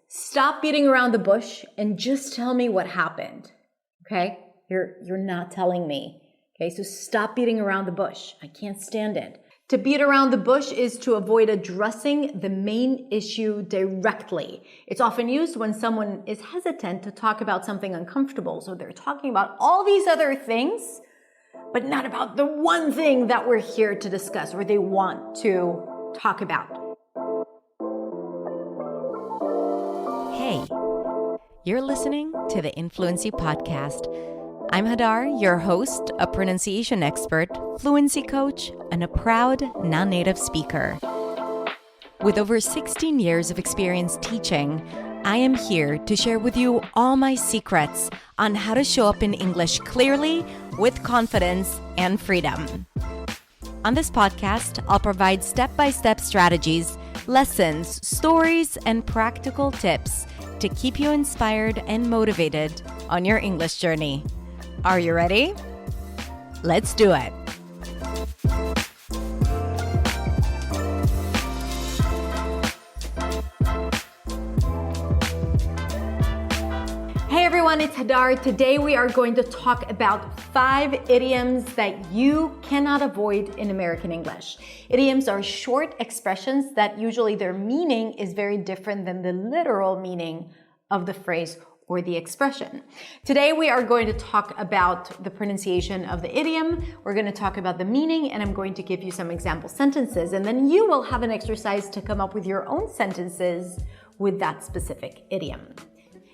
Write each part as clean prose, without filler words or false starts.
Stop beating around the bush and just tell me what happened. Okay? You're not telling me. Okay, so stop beating around the bush. I can't stand it. To beat around the bush is to avoid addressing the main issue directly. It's often used when someone is hesitant to talk about something uncomfortable. So they're talking about all these other things, but not about the one thing that we're here to discuss or they want to talk about. Hey, you're listening to the Influency Podcast. I'm Hadar, your host, a pronunciation expert, fluency coach, and a proud non-native speaker. With over 16 years of experience teaching, I am here to share with you all my secrets on how to show up in English clearly, with confidence and freedom. On this podcast, I'll provide step-by-step strategies, lessons, stories, and practical tips to keep you inspired and motivated on your English journey. Are you ready? Let's do it. Hey everyone, it's Hadar. Today we are going to talk about 5 idioms that you cannot avoid in American English. Idioms are short expressions that usually their meaning is very different than the literal meaning of the phrase or the expression. Today we are going to talk about the pronunciation of the idiom, we're going to talk about the meaning, and I'm going to give you some example sentences, and then you will have an exercise to come up with your own sentences with that specific idiom.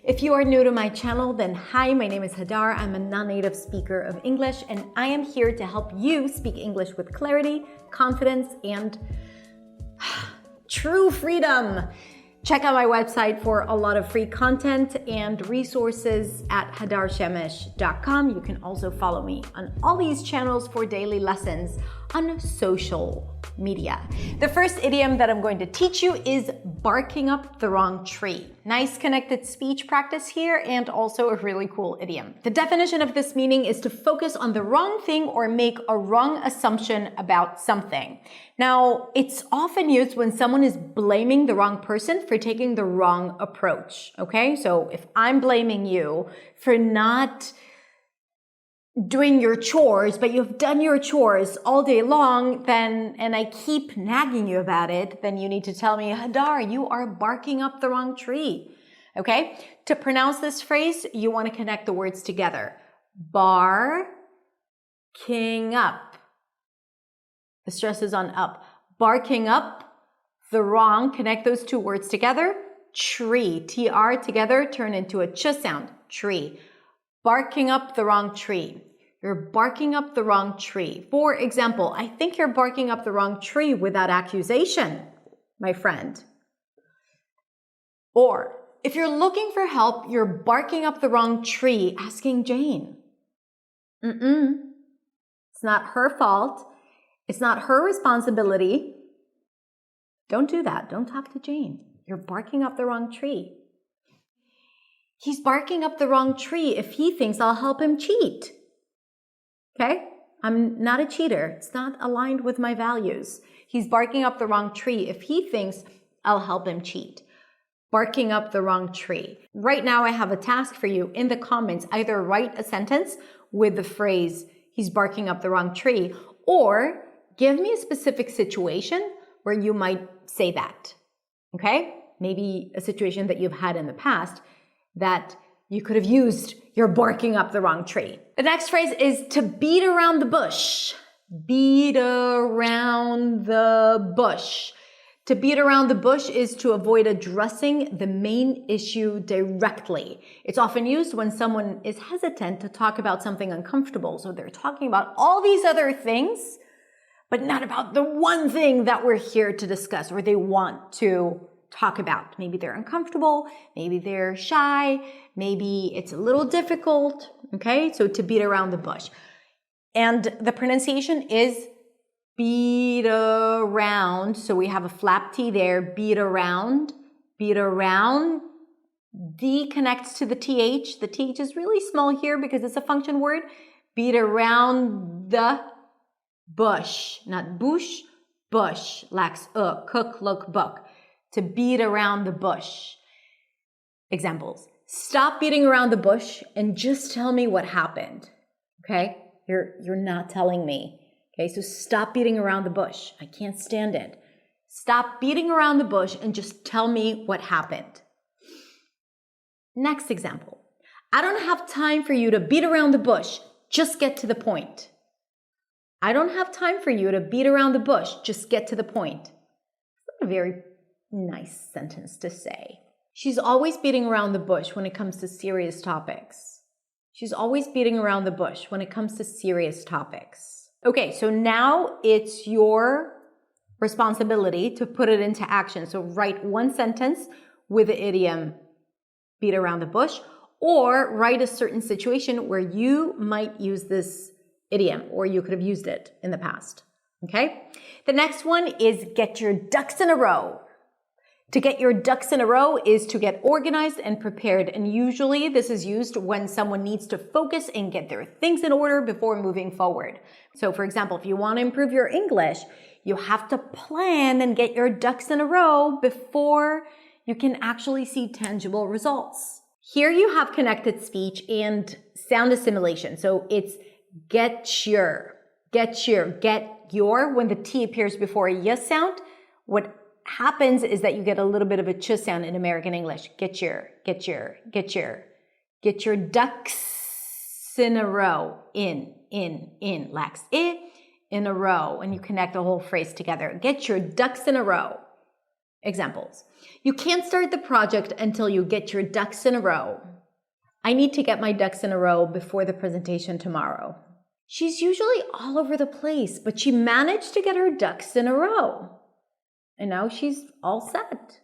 If you are new to my channel, then hi, my name is Hadar. I'm a non-native speaker of English, and I am here to help you speak English with clarity, confidence, and true freedom. Check out my website for a lot of free content and resources at hadarshemesh.com. You can also follow me on all these channels for daily lessons on social media. The first idiom that I'm going to teach you is barking up the wrong tree. Nice connected speech practice here and also a really cool idiom. The definition of this meaning is to focus on the wrong thing or make a wrong assumption about something. Now, it's often used when someone is blaming the wrong person for taking the wrong approach, okay? So if I'm blaming you for not doing your chores, but you've done your chores all day long, then, and I keep nagging you about it, then you need to tell me, Hadar, you are barking up the wrong tree. Okay? To pronounce this phrase, you want to connect the words together. Barking up. The stress is on up. Barking up the wrong, connect those two words together. Tree. TR together turn into a ch sound. Tree. Barking up the wrong tree. You're barking up the wrong tree. For example, I think you're barking up the wrong tree with that accusation, my friend. Or, if you're looking for help, you're barking up the wrong tree asking Jane. It's not her fault. It's not her responsibility. Don't do that. Don't talk to Jane. You're barking up the wrong tree. He's barking up the wrong tree if he thinks I'll help him cheat. Okay? I'm not a cheater. It's not aligned with my values. He's barking up the wrong tree if he thinks I'll help him cheat. Barking up the wrong tree. Right now I have a task for you in the comments. Either write a sentence with the phrase, he's barking up the wrong tree, or give me a specific situation where you might say that. Okay? Maybe a situation that you've had in the past that you could have used you're barking up the wrong tree. The next phrase is to beat around the bush. Beat around the bush. To beat around the bush is to avoid addressing the main issue directly. It's often used when someone is hesitant to talk about something uncomfortable. So they're talking about all these other things, but not about the one thing that we're here to discuss or they want to talk about. Maybe they're uncomfortable, maybe they're shy, maybe it's a little difficult, okay? So to beat around the bush. And the pronunciation is beat around. So we have a flap T there, beat around, beat around. D connects to the TH. The TH is really small here because it's a function word. Beat around the bush, not bush, bush, lacks cook, look, book. To beat around the bush. Examples. Stop beating around the bush and just tell me what happened. Okay? You're not telling me. Okay, so stop beating around the bush. I can't stand it. Stop beating around the bush and just tell me what happened. Next example. I don't have time for you to beat around the bush. Just get to the point. I don't have time for you to beat around the bush. Just get to the point. It's not a very nice sentence to say. She's always beating around the bush when it comes to serious topics. She's always beating around the bush when it comes to serious topics. Okay, so now it's your responsibility to put it into action. So write one sentence with the idiom beat around the bush, or write a certain situation where you might use this idiom, or you could have used it in the past. Okay? The next one is get your ducks in a row. To get your ducks in a row is to get organized and prepared. And usually this is used when someone needs to focus and get their things in order before moving forward. So for example, if you want to improve your English, you have to plan and get your ducks in a row before you can actually see tangible results. Here you have connected speech and sound assimilation. So it's get your. When the T appears before a y sound, what happens is that you get a little bit of a ch sound in American English. Get your ducks in a row. In, lax I, in a row. And you connect the whole phrase together. Get your ducks in a row. Examples. You can't start the project until you get your ducks in a row. I need to get my ducks in a row before the presentation tomorrow. She's usually all over the place, but she managed to get her ducks in a row. And now she's all set.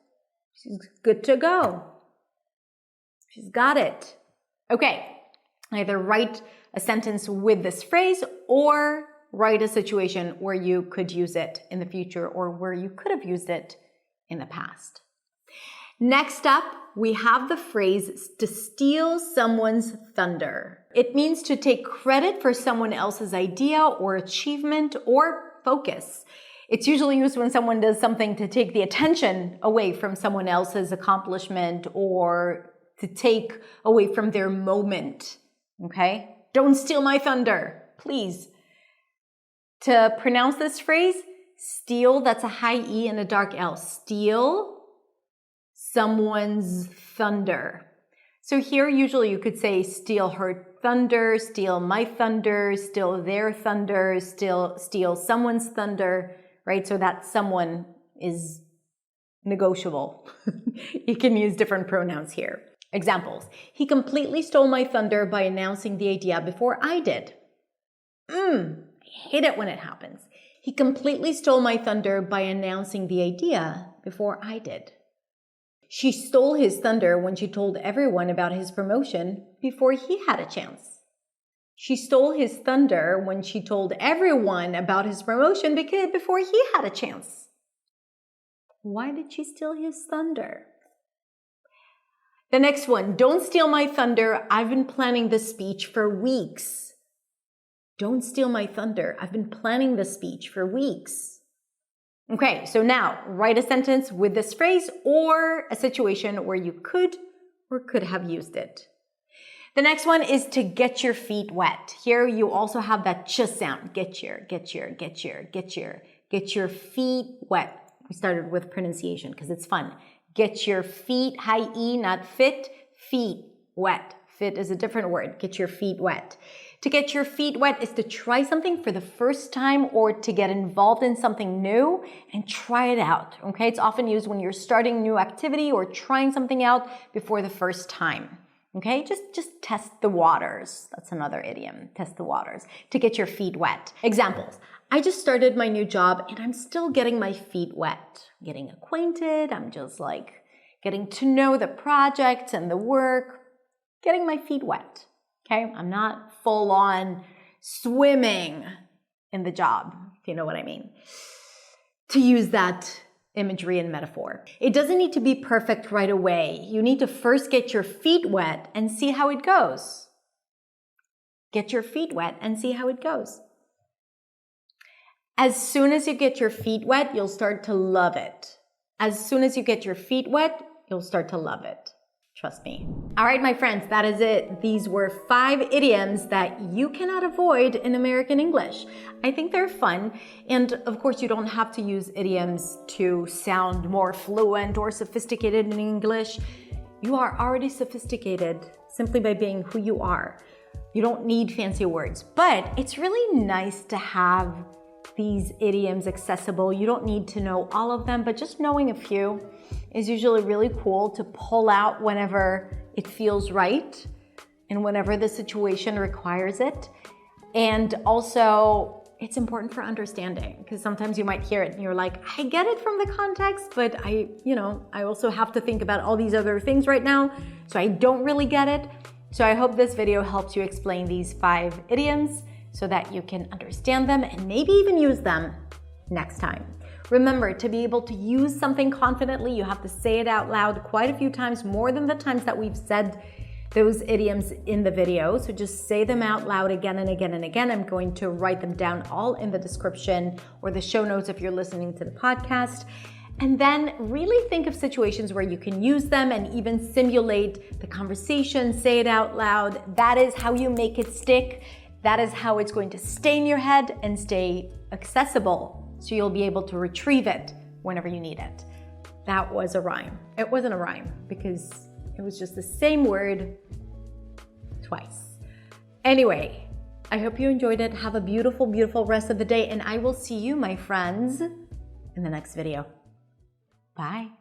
She's good to go. She's got it. Okay, either write a sentence with this phrase or write a situation where you could use it in the future or where you could have used it in the past. Next up, we have the phrase to steal someone's thunder. It means to take credit for someone else's idea or achievement or focus. It's usually used when someone does something to take the attention away from someone else's accomplishment or to take away from their moment. Okay? Don't steal my thunder, please. To pronounce this phrase, steal, that's a high E and a dark L. Steal someone's thunder. So here, usually you could say steal her thunder, steal my thunder, steal their thunder, steal someone's thunder, right? So that someone is negotiable. You can use different pronouns here. Examples. He completely stole my thunder by announcing the idea before I did. I hate it when it happens. He completely stole my thunder by announcing the idea before I did. She stole his thunder when she told everyone about his promotion before he had a chance. She stole his thunder when she told everyone about his promotion before he had a chance. Why did she steal his thunder? The next one, don't steal my thunder. I've been planning this speech for weeks. Don't steal my thunder. I've been planning this speech for weeks. Okay, so now write a sentence with this phrase or a situation where you could or could have used it. The next one is to get your feet wet. Here you also have that ch sound. Get your feet wet. We started with pronunciation because it's fun. Get your feet, high E, not fit, feet wet. Fit is a different word. Get your feet wet. To get your feet wet is to try something for the first time or to get involved in something new and try it out. Okay, it's often used when you're starting a new activity or trying something out before the first time. Okay, just test the waters. That's another idiom, test the waters. To get your feet wet. Examples. I just started my new job and I'm still getting my feet wet. Getting acquainted, I'm just like getting to know the project and the work, getting my feet wet. Okay, I'm not full on swimming in the job, if you know what I mean. To use that imagery and metaphor. It doesn't need to be perfect right away. You need to first get your feet wet and see how it goes. Get your feet wet and see how it goes. As soon as you get your feet wet, you'll start to love it. As soon as you get your feet wet, you'll start to love it. Trust me. All right, my friends, that is it. These were 5 idioms that you cannot avoid in American English. I think they're fun. And of course, you don't have to use idioms to sound more fluent or sophisticated in English. You are already sophisticated simply by being who you are. You don't need fancy words, but it's really nice to have these idioms accessible. You don't need to know all of them, but just knowing a few is usually really cool to pull out whenever it feels right and whenever the situation requires it. And also, it's important for understanding, because sometimes you might hear it and you're like, I get it from the context, but I also have to think about all these other things right now, so I don't really get it. So I hope this video helps you explain these 5 idioms so that you can understand them and maybe even use them next time. Remember, to be able to use something confidently, you have to say it out loud quite a few times, more than the times that we've said those idioms in the video. So just say them out loud again and again and again. I'm going to write them down all in the description or the show notes if you're listening to the podcast. And then really think of situations where you can use them and even simulate the conversation, say it out loud. That is how you make it stick. That is how it's going to stay in your head and stay accessible, so you'll be able to retrieve it whenever you need it. That was a rhyme. It wasn't a rhyme because it was just the same word twice. Anyway, I hope you enjoyed it. Have a beautiful, beautiful rest of the day, and I will see you, my friends, in the next video. Bye.